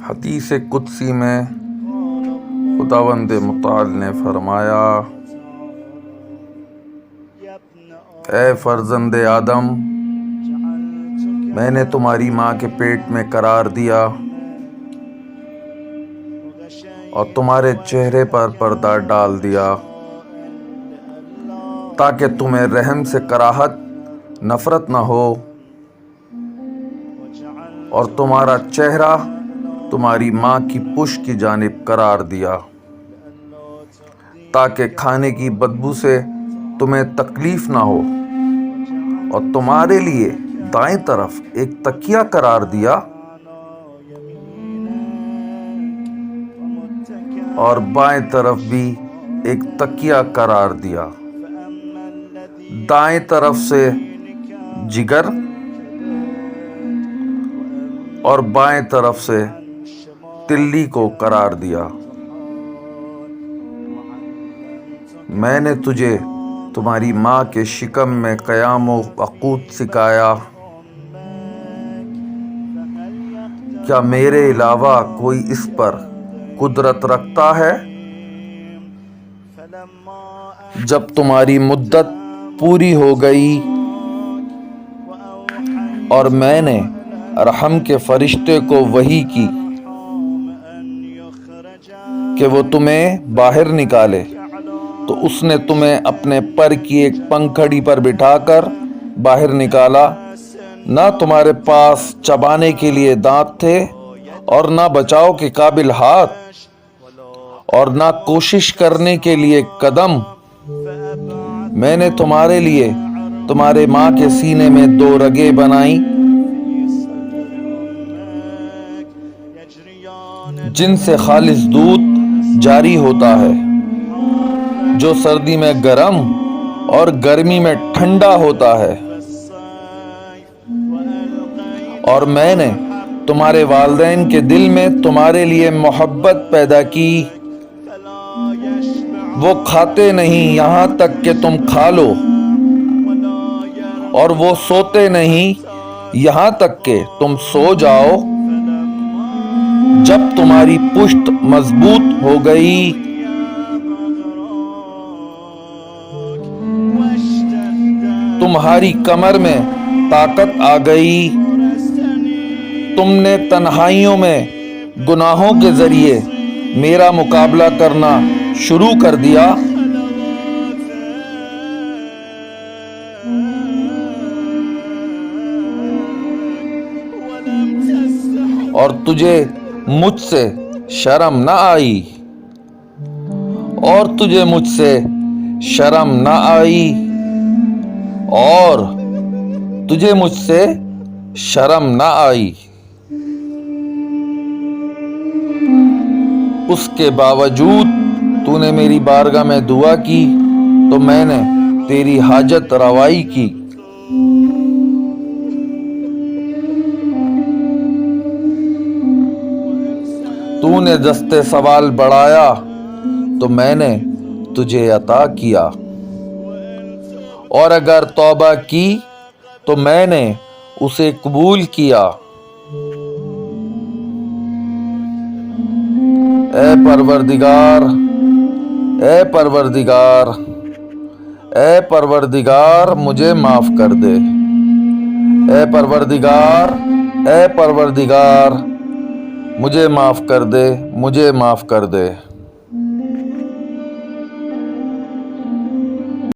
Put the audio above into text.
حدیث قدسی میں خداوند متعال نے فرمایا، اے فرزند آدم، میں نے تمہاری ماں کے پیٹ میں قرار دیا اور تمہارے چہرے پر پردہ ڈال دیا تاکہ تمہیں رحم سے کراہت نفرت نہ ہو، اور تمہارا چہرہ تمہاری ماں کی پشت کی جانب قرار دیا تاکہ کھانے کی بدبو سے تمہیں تکلیف نہ ہو، اور تمہارے لیے دائیں طرف ایک تکیہ قرار دیا اور بائیں طرف بھی ایک تکیہ قرار دیا۔ دائیں طرف سے جگر اور بائیں طرف سے تلی کو قرار دیا۔ میں نے تجھے تمہاری ماں کے شکم میں قیام و قعود سکھایا، کیا میرے علاوہ کوئی اس پر قدرت رکھتا ہے؟ جب تمہاری مدت پوری ہو گئی اور میں نے رحم کے فرشتے کو وحی کی کہ وہ تمہیں باہر نکالے، تو اس نے تمہیں اپنے پر کی ایک پنکھڑی پر بٹھا کر باہر نکالا۔ نہ تمہارے پاس چبانے کے لیے دانت تھے اور نہ بچاؤ کے قابل ہاتھ اور نہ کوشش کرنے کے لیے قدم۔ میں نے تمہارے لیے تمہارے ماں کے سینے میں 2 رگیں بنائیں جن سے خالص دودھ جاری ہوتا ہے، جو سردی میں گرم اور گرمی میں ٹھنڈا ہوتا ہے، اور میں نے تمہارے والدین کے دل میں تمہارے لیے محبت پیدا کی۔ وہ کھاتے نہیں یہاں تک کہ تم کھا لو، اور وہ سوتے نہیں یہاں تک کہ تم سو جاؤ۔ جب تمہاری پشت مضبوط ہو گئی تمہاری کمر میں طاقت آ گئی، تم نے تنہائیوں میں گناہوں کے ذریعے میرا مقابلہ کرنا شروع کر دیا، اور تجھے مجھ سے شرم نہ آئی، اور تجھے مجھ سے شرم نہ آئی، اور تجھے مجھ سے شرم نہ آئی۔ اس کے باوجود تو نے میری بارگاہ میں دعا کی تو میں نے تیری حاجت روائی کی۔ تو نے دست سوال بڑھایا تو میں نے تجھے عطا کیا، اور اگر توبہ کی تو میں نے اسے قبول کیا۔ اے پروردگار، اے پروردگار، اے پروردگار، مجھے معاف کر دے۔ اے پروردگار، اے پروردگار، مجھے معاف کر دے، مجھے معاف کر دے۔